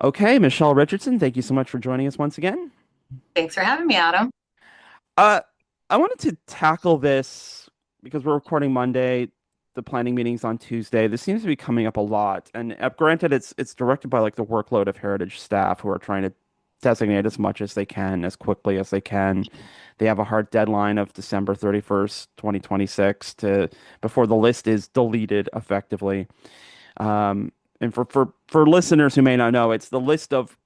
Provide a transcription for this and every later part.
Okay, Michele Richardson, thank you so much for joining us once again. Thanks for having me, Adam. Uh, I wanted to tackle this because we're recording Monday. The planning meeting's on Tuesday. This seems to be coming up a lot, and granted, it's directed by like the workload of heritage staff who are trying to designate as much as they can as quickly as they can. They have a hard deadline of December 31st, 2026 to before the list is deleted effectively. And for listeners who may not know, it's the list of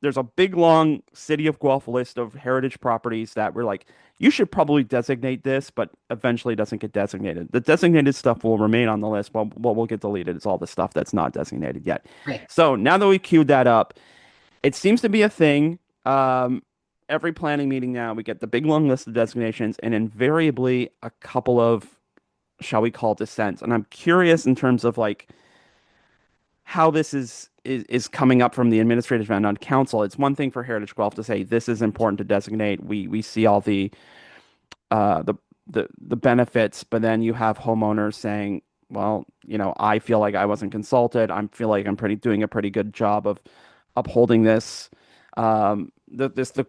there's a big long city of Guelph list of heritage properties that we're like, you should probably designate this, but eventually doesn't get designated. The designated stuff will remain on the list, but what will get deleted is all the stuff that's not designated yet. Right. So now that we queued that up, it seems to be a thing. Every planning meeting now, we get the big long list of designations and invariably a couple of, shall we call dissents. And I'm curious in terms of like, how this is coming up from the administrative end on council. It's one thing for Heritage Guelph to say this is important to designate. We see all uh the the benefits, but then you have homeowners saying, well, I feel like I wasn't consulted. I feel like I'm pretty doing a pretty good job of upholding the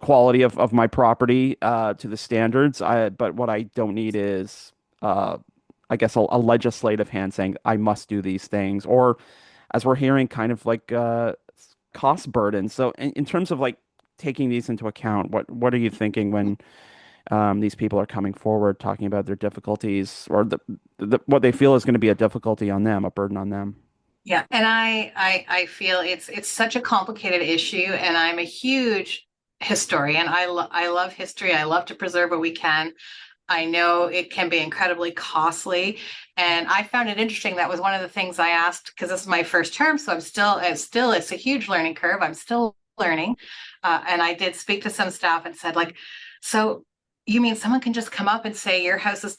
quality of my property to the standards. But what I don't need is I guess a legislative hand saying I must do these things, or as we're hearing, kind of like cost burden. So in terms of like taking these into account, what are you thinking when these people are coming forward talking about their difficulties or what they feel is going to be a difficulty on them, a burden on them? Yeah, and I feel it's such a complicated issue, and I'm a huge historian. I love history. I love to preserve what we can. I know it can be incredibly costly, and I found it interesting. That was one of the things I asked because this is my first term, so I'm still it's a huge learning curve. I'm still learning, and I did speak to some staff and said like, so you mean someone can just come up and say your house is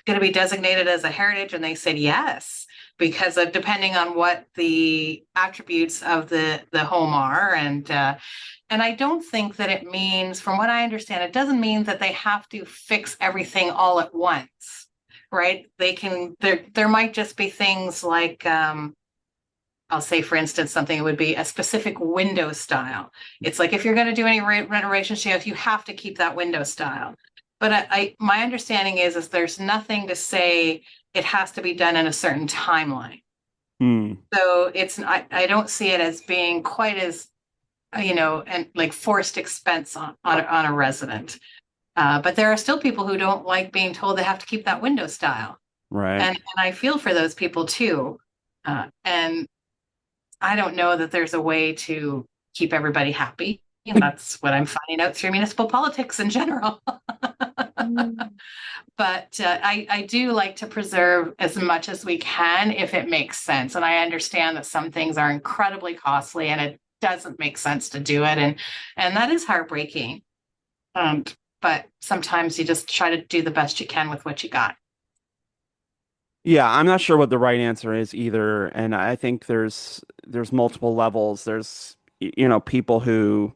going to be designated as a heritage? And they said yes, because of depending on what the attributes of the home are. And I don't think that it means, from what I understand, it doesn't mean that they have to fix everything all at once, right? They can, there might just be things like, I'll say, for instance, something would be a specific window style. It's like if you're going to do any renovation sales, you have to keep that window style. But my understanding is there's nothing to say it has to be done in a certain timeline. Hmm. So I don't see it as being quite as, and like forced expense on a resident. But there are still people who don't like being told they have to keep that window style. Right. And I feel for those people too. And I don't know that there's a way to keep everybody happy. And that's what I'm finding out through municipal politics in general. But I do like to preserve as much as we can if it makes sense. And I understand that some things are incredibly costly and it doesn't make sense to do it. And that is heartbreaking. Um, but sometimes you just try to do the best you can with what you got. Yeah, I'm not sure what the right answer is either, and I think there's multiple levels. There's people who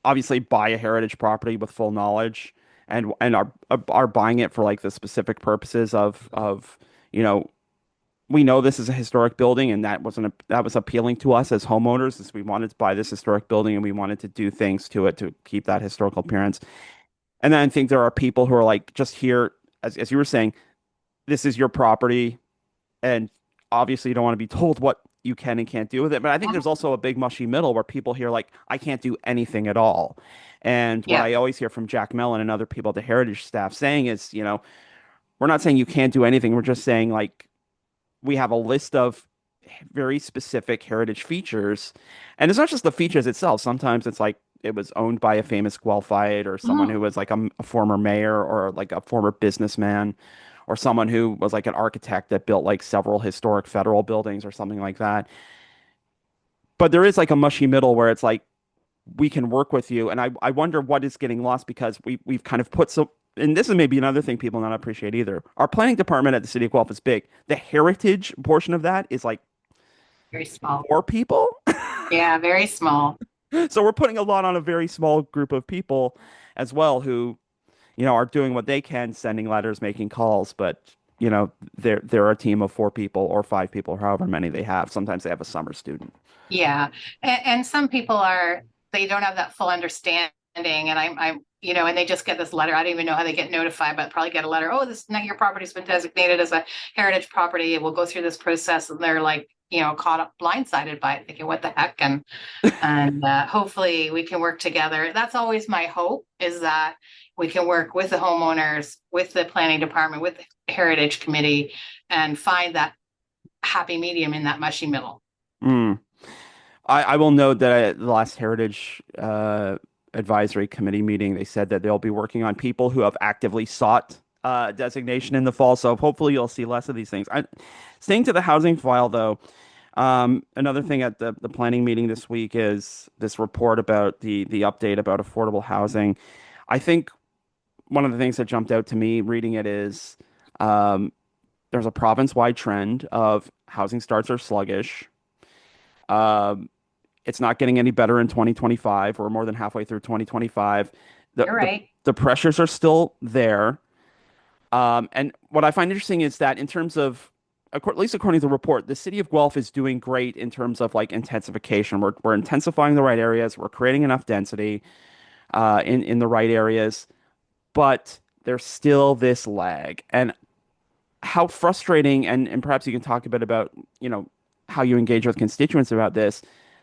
obviously buy a heritage property with full knowledge and are buying it for like the specific purposes of you know we know this is a historic building and that was appealing to us as homeowners as we wanted to buy this historic building and we wanted to do things to it to keep that historical appearance. And then I think there are people who are like just here as you were saying, this is your property and obviously you don't want to be told what you can and can't do with it. But I think there's also a big mushy middle where people hear like, I can't do anything at all. And what Yeah. I always hear from Jack Mellon and other people at the heritage staff saying is, we're not saying you can't do anything. We're just saying like we have a list of very specific heritage features. And it's not just the features itself. Sometimes it's like it was owned by a famous Guelphite or someone Mhm. who was like a former mayor or like a former businessman or someone who was like an architect that built like several historic federal buildings or something like that. But there is like a mushy middle where it's like we can work with you. And I wonder what is getting lost because we've kind of put so and this is maybe another thing people not appreciate either. Our planning department at the city of Guelph is big. The heritage portion of that is like Very small. four people. Yeah, very small. So we're putting a lot on a very small group of people as well who, are doing what they can, sending letters, making calls, but they're a team of four people or five people, however many they have. Sometimes they have a summer student. Yeah. And some people are, they don't have that full understanding. And and they just get this letter. I don't even know how they get notified, but probably get a letter. Oh, this, now your property's been designated as a heritage property. It will go through this process. And they're like, caught up blindsided by it, thinking, what the heck? And hopefully we can work together. That's always my hope, is that we can work with the homeowners, with the planning department, with the heritage committee, and find that happy medium in that mushy middle. Mm. I will note that at the last Heritage Advisory Committee meeting, they said that they'll be working on people who have actively sought designation in the fall. So hopefully you'll see less of these things. Staying to the housing file, though, another thing at the planning meeting this week is this report about the update about affordable housing. I think one of the things that jumped out to me reading it is um, there's a province-wide trend of housing starts are sluggish. Um, it's not getting any better in 2025. We're more than halfway through 2025. The You're the right. the pressures are still there. And what I find interesting is that in terms of, at least according to the report, the city of Guelph is doing great in terms of like intensification. We're intensifying the right areas. We're creating enough density in the right areas, but there's still this lag. And how frustrating, and perhaps you can talk a bit about, how you engage with constituents about this.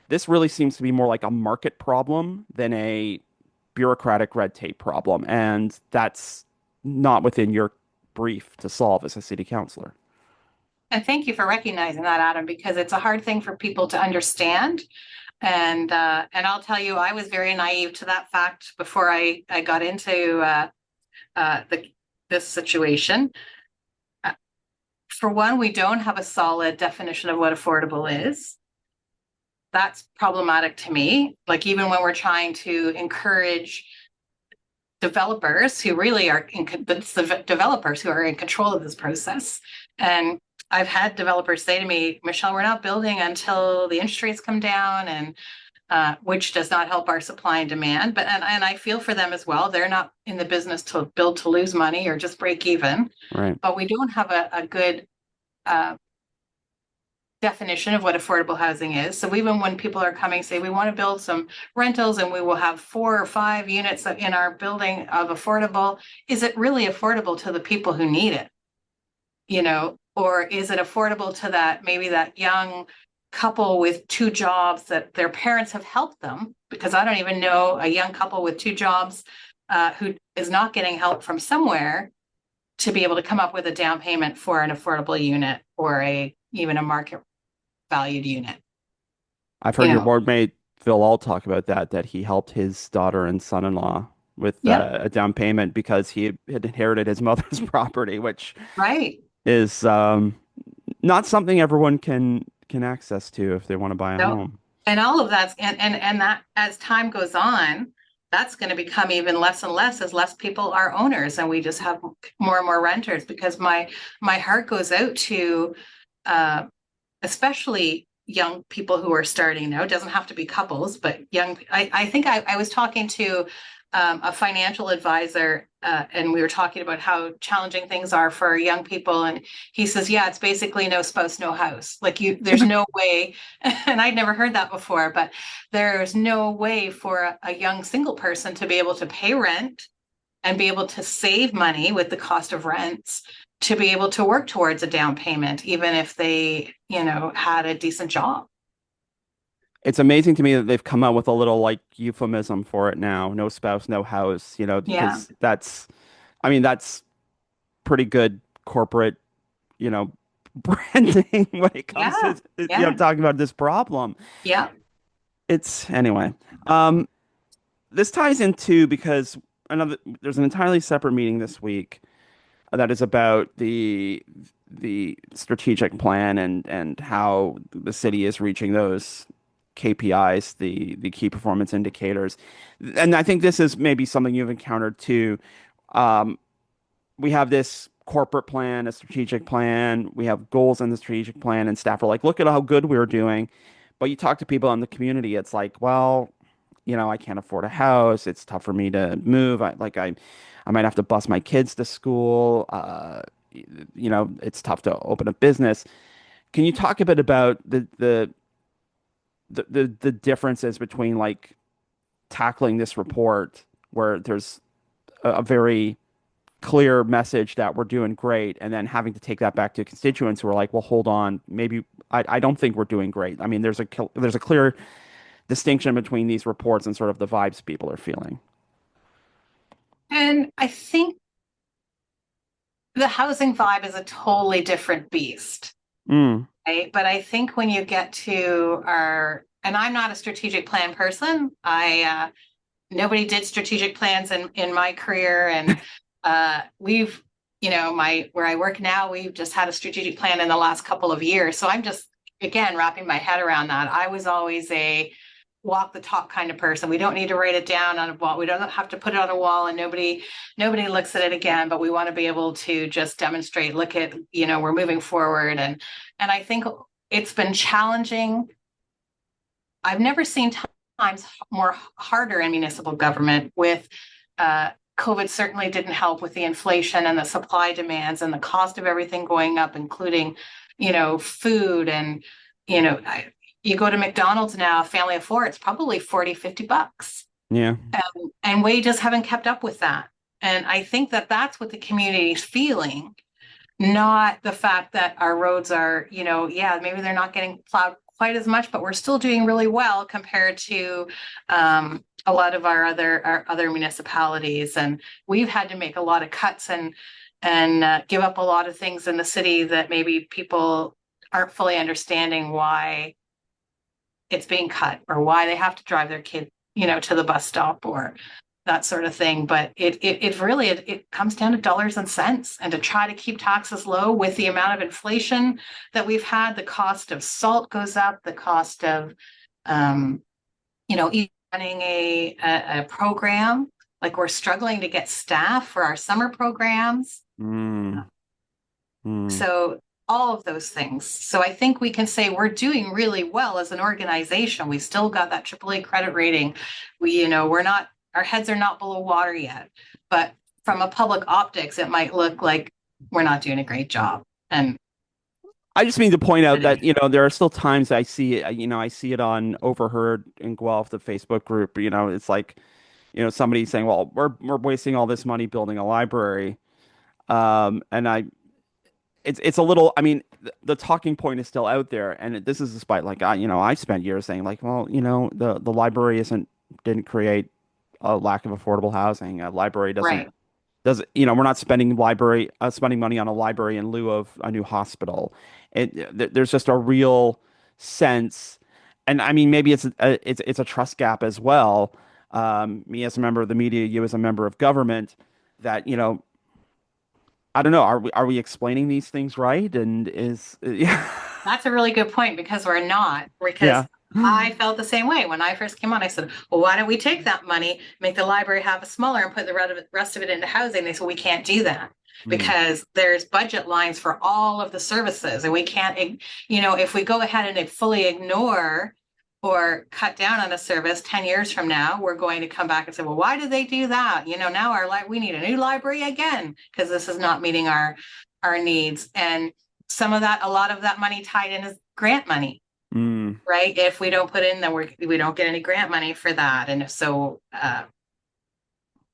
This really seems to be more like a market problem than a bureaucratic red tape problem, and that's not within your brief to solve as a city councillor. And thank you for recognizing that, Adam, because it's a hard thing for people to understand. And I'll tell you, I was very naive to that fact before I got into the this situation. Uh, for one, we don't have a solid definition of what affordable is. That's problematic to me. Like, even when we're trying to encourage developers who really are it's the developers who are in control of this process. And I've had developers say to me, Michelle, we're not building until the interest rates come down, and which does not help our supply and demand. And I feel for them as well. They're not in the business to build to lose money or just break even. Right. But we don't have a good uh, definition of what affordable housing is. So even when people are coming, say we want to build some rentals and we will have 4 or 5 units in our building of affordable, is it really affordable to the people who need it? Or is it affordable to that, maybe that young couple with 2 jobs that their parents have helped them? Because I don't even know a young couple with 2 jobs who is not getting help from somewhere to be able to come up with a down payment for an affordable unit, or even a market valued unit. I've You heard your know, board mate Phil All talk about that he helped his daughter and son-in-law with yep, a down payment because he had inherited his mother's property, which right. is not something everyone can access to if they want to buy a No, home. and all of that's and that, as time goes on, that's going to become even less and less as less people are owners, and we just have more and more renters. Because my heart goes out to uh, especially young people who are starting now. It doesn't have to be couples, but young. I think I was talking to a financial advisor, and we were talking about how challenging things are for young people. And he says, yeah, it's basically no spouse, no house. Like, there's no way, and I'd never heard that before, but there's no way for a young single person to be able to pay rent and be able to save money with the cost of rents, to be able to work towards a down payment, even if they, had a decent job. It's amazing to me that they've come out with a little like euphemism for it now. No spouse, no house, Yeah. because I mean, that's pretty good corporate, you know, branding when it comes Yeah. to, Yeah. talking about this problem. Yeah. It's anyway. This ties into because there's an entirely separate meeting this week that is about the strategic plan and how the city is reaching those KPIs, the key performance indicators. And I think this is maybe something you've encountered too. Um, we have this corporate plan, a strategic plan. We have goals in the strategic plan, and staff are like, look at how good we're doing. But you talk to people in the community, it's like, well, I can't afford a house. It's tough for me to move. I might have to bus my kids to school. It's tough to open a business. Can you talk a bit about the the differences between like tackling this report where there's a very clear message that we're doing great, and then having to take that back to constituents who are like, well, hold on, maybe I don't think we're doing great. I mean, there's a clear distinction between these reports and sort of the vibes people are feeling. And I think the housing vibe is a totally different beast, Mm, right? But I think when you get to our, and I'm not a strategic plan person. Nobody did strategic plans in my career, and we've, my where I work now, we've just had a strategic plan in the last couple of years. So I'm just again wrapping my head around that. I was always a walk the talk kind of person. We don't need to write it down on a wall. We don't have to put it on a wall and nobody looks at it again, but we want to be able to just demonstrate, look at, we're moving forward. And I think it's been challenging. I've never seen times more harder in municipal government with COVID certainly didn't help with the inflation and the supply demands and the cost of everything going up, including, food and, you go to McDonald's now, a family of four, it's probably 40, $50. yeah. And wages haven't kept up with that. And I think that that's what the community is feeling, not the fact that our roads are, yeah, maybe they're not getting plowed quite as much, but we're still doing really well compared to a lot of our other municipalities. And we've had to make a lot of cuts and give up a lot of things in the city that maybe people aren't fully understanding why it's being cut or why they have to drive their kid, to the bus stop or that sort of thing. But it really it comes down to dollars and cents, and to try to keep taxes low with the amount of inflation that we've had. The cost of salt goes up, the cost of even running a program, like we're struggling to get staff for our summer programs. Mm, mm. So all of those things. So I think we can say we're doing really well as an organization. We still got that AAA credit rating. We're not, our heads are not below water yet, but from a public optics, it might look like we're not doing a great job. And I just mean to point out that, there are still times I see it, I see it on Overheard in Guelph, the Facebook group, it's like, somebody saying, well, we're wasting all this money building a library. And it's a little, I mean, the talking point is still out there. And this is despite like, I spent years saying like, well, the library didn't create a lack of affordable housing. A library right. does we're not spending money on a library in lieu of a new hospital. There's just a real sense, and I mean maybe it's a trust gap as well. Me as a member of the media, you as a member of government, that I don't know, are we explaining these things right? And is yeah. That's a really good point, because we're not, because Yeah. I felt the same way when I first came on. I said, well, why don't we take that money, make the library have a smaller and put the rest of it into housing? They said, we can't do that Mm, because there's budget lines for all of the services. And we can't, if we go ahead and fully ignore or cut down on a service 10 years from now, we're going to come back and say, well, why did they do that? Now we need a new library again, because this is not meeting our needs. And a lot of that money tied in is grant money, mm. right? If we don't put in, then we don't get any grant money for that. And so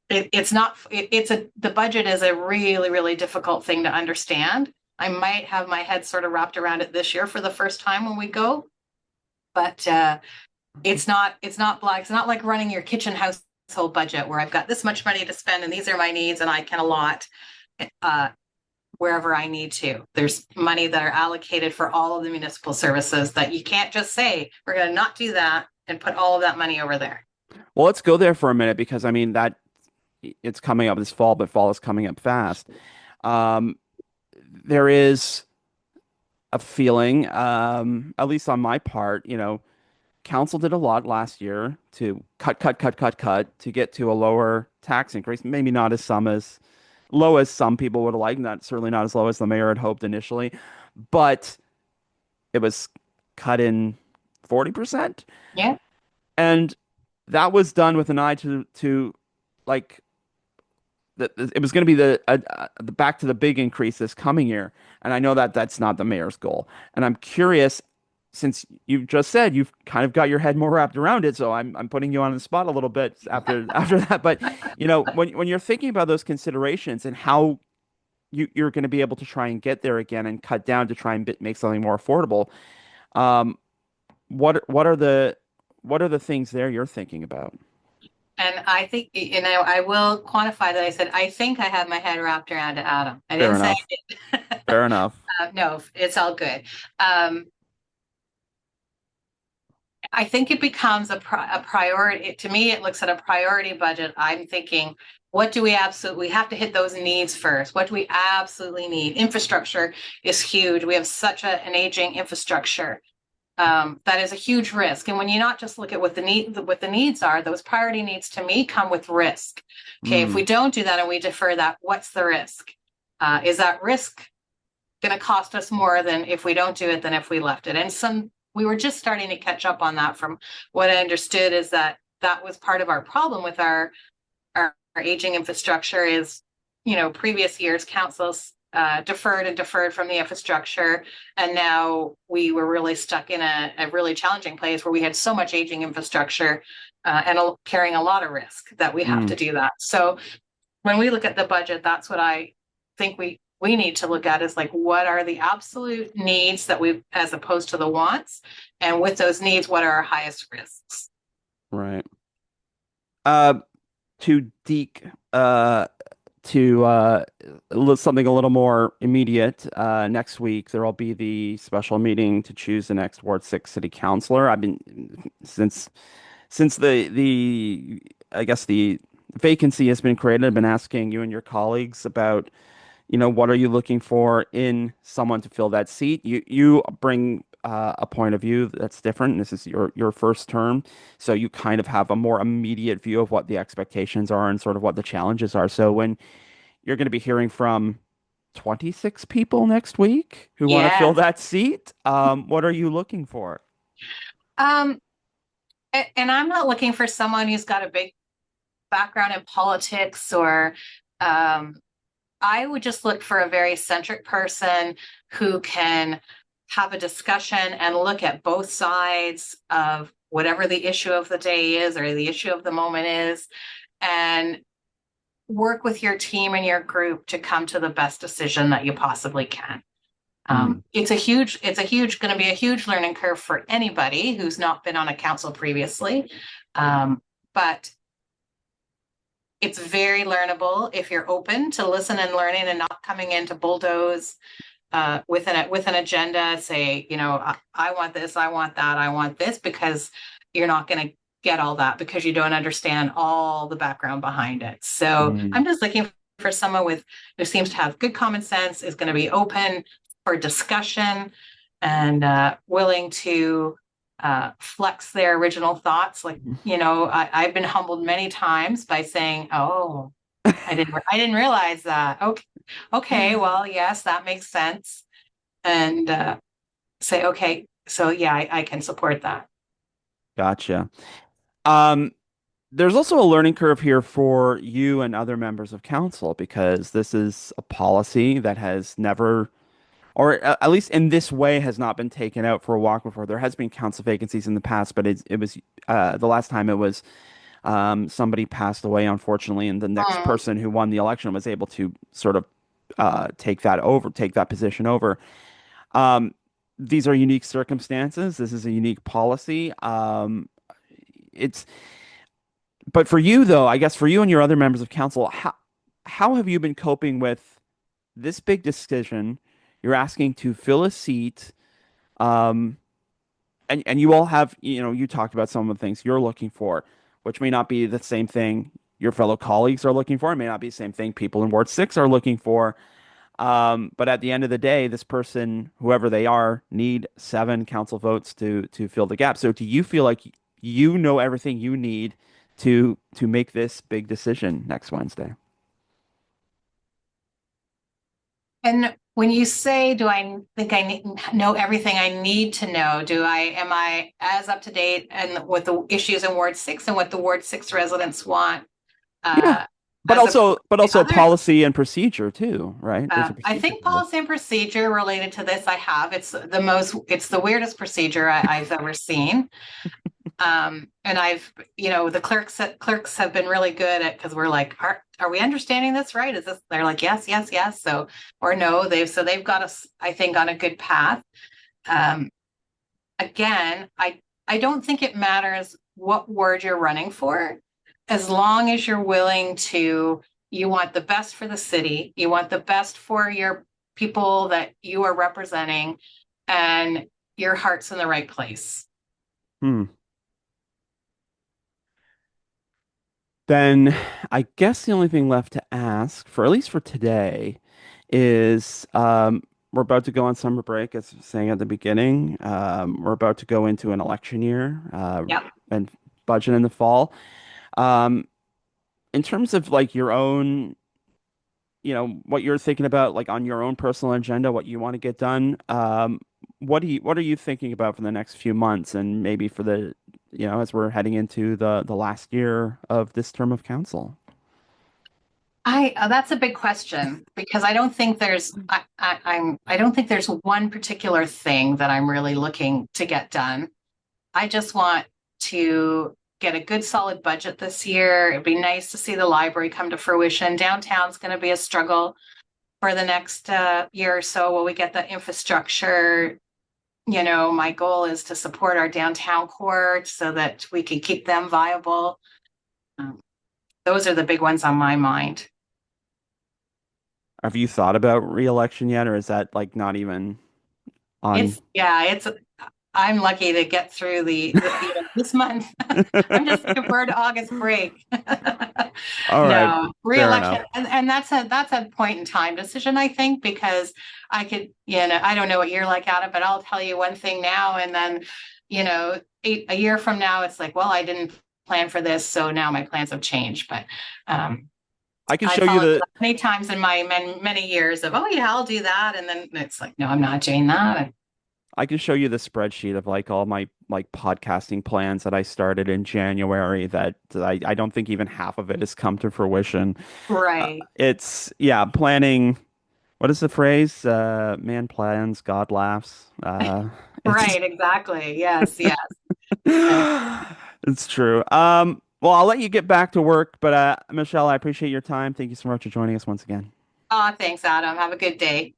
it's not, the budget is a really, really difficult thing to understand. I might have my head sort of wrapped around it this year for the first time when we go, but it's not like running your kitchen household budget where I've got this much money to spend and these are my needs and I can allot wherever I need to. There's money that are allocated for all of the municipal services that you can't just say, we're going to not do that and put all of that money over there. Well, let's go there for a minute because I mean that it's coming up this fall, but fall is coming up fast. Um, there is a feeling, at least on my part, council did a lot last year to cut to get to a lower tax increase. Maybe not as low as some people would have liked, not certainly not as low as the mayor had hoped initially, but it was cut in 40%. Yeah. And that was done with an eye to like it was going to be the back to the big increase this coming year. And I know that that's not the mayor's goal. And I'm curious, since you've just said you've kind of got your head more wrapped around it, so I'm putting you on the spot a little bit after after that. But when you're thinking about those considerations and how you're going to be able to try and get there again and cut down to try and make something more affordable, um, what are the things there you're thinking about? And I think, I will quantify that. I said, I think I have my head wrapped around it, Adam. I Fair didn't say enough. I did. Fair enough. No, it's all good. Um, I think it becomes a priority. To me, it looks at a priority budget. I'm thinking, what do we absolutely, we have to hit those needs first. What do we absolutely need? Infrastructure is huge. We have such an aging infrastructure. That is a huge risk. And when you not just look at what the needs are, those priority needs to me come with risk. Okay, if we Mm, don't do that and we defer that, what's the risk? Is that risk going to cost us more than if we don't do it than if we left it? And we were just starting to catch up on that. From what I understood is that that was part of our problem with our aging infrastructure is, previous years councils deferred and deferred from the infrastructure. And now we were really stuck in a really challenging place where we had so much aging infrastructure and carrying a lot of risk that we have to mm, do that. So when we look at the budget, that's what I think we need to look at is like, what are the absolute needs that we, as opposed to the wants? And with those needs, what are our highest risks? right. Uh, to deke to something a little more immediate. Next week there will be the special meeting to choose the next Ward 6 city councillor. I've been since the I guess the vacancy has been created. I've been asking you and your colleagues about, what are you looking for in someone to fill that seat? You bring a point of view that's different. This is your first term, so you kind of have a more immediate view of what the expectations are and sort of what the challenges are. So when you're going to be hearing from 26 people next week who want to fill Yes. that seat, what are you looking for? Um, and I'm not looking for someone who's got a big background in politics or um, I would just look for a very centric person who can have a discussion and look at both sides of whatever the issue of the day is or the issue of the moment is, and work with your team and your group to come to the best decision that you possibly can. Mm, Going to be a huge learning curve for anybody who's not been on a council previously. But it's very learnable if you're open to listen and learning and not coming in to bulldoze with an agenda. Say, I want this, I want that, I want this, because you're not going to get all that because you don't understand all the background behind it. So mm, I'm just looking for someone who seems to have good common sense, is going to be open for discussion, and willing to flex their original thoughts. Like, I've been humbled many times by saying, "Oh, I didn't realize that." Okay, okay, well, yes, that makes sense, and say, "Okay, so yeah, I can support that." gotcha. Um, there's also a learning curve here for you and other members of council because this is a policy that has never, or at least in this way, has not been taken out for a walk before. There has been council vacancies in the past, but it was the last time it was somebody passed away, unfortunately, and the next Mm, person who won the election was able to sort of take that position over. Um, these are unique circumstances. This is a unique policy. It's But for you though, I guess for you and your other members of council, how have you been coping with this big decision? You're asking to fill a seat, um, and you all have, you talked about some of the things you're looking for, which may not be the same thing your fellow colleagues are looking for. It may not be the same thing people in Ward 6 are looking for. But at the end of the day, this person, whoever they are, need 7 council votes to fill the gap. So do you feel like you know everything you need to make this big decision next Wednesday? And when you say, do I think know everything I need to know? Am I as up to date and with the issues in Ward 6 and what the Ward 6 residents want? Yeah. Uh, but as opposed also but to also others. policy and procedure too, right? There's a I procedure think for this. policy and procedure related to this I have. It's the weirdest procedure I've ever seen. And the clerks have been really good at, because we're like, are we understanding this right? Is this, they're like, yes, yes, yes. So, or no, they've got us, I think, on a good path. Um, Again, I don't think it matters what ward you're running for, as long as you're willing to, you want the best for the city, you want the best for your people that you are representing, and your heart's in the right place. Hmm. Then I guess the only thing left to ask, for at least for today, is we're about to go on summer break, as I was saying at the beginning. We're about to go into an election year Yeah. and budget in the fall. Um, in terms of like your own, what you're thinking about, like on your own personal agenda, what you want to get done, what are you thinking about for the next few months and maybe for as we're heading into the last year of this term of council? I That's a big question, because I don't think there's one particular thing that I'm really looking to get done. I just want to get a good solid budget this year. It'd be nice to see the library come to fruition. Downtown's going to be a struggle for the next year or so while we get the infrastructure. My goal is to support our downtown core so that we can keep them viable. Um, those are the big ones on my mind. Have you thought about re-election yet, or is that like not even on? It's I'm lucky to get through this month. I'm just looking forward to August break. All right, No, fair reelection, enough. and that's a point in time decision, I think, because I don't know what you're like, Adam, but I'll tell you one thing now, and then, a year from now, it's like, well, I didn't plan for this, so now my plans have changed. But um, I can I show you followed the many times in my many years of, oh yeah, I'll do that, and then it's like, no, I'm not doing that. I can show you the spreadsheet of like all my like podcasting plans that I started in January that I don't think even half of it has come to fruition. Right. It's yeah, planning. What is the phrase? Man plans, God laughs. It's Right, exactly. Yes, yes. Uh, it's true. Well, I'll let you get back to work, but Michelle, I appreciate your time. Thank you so much for joining us once again. Thanks, Adam. Have a good day.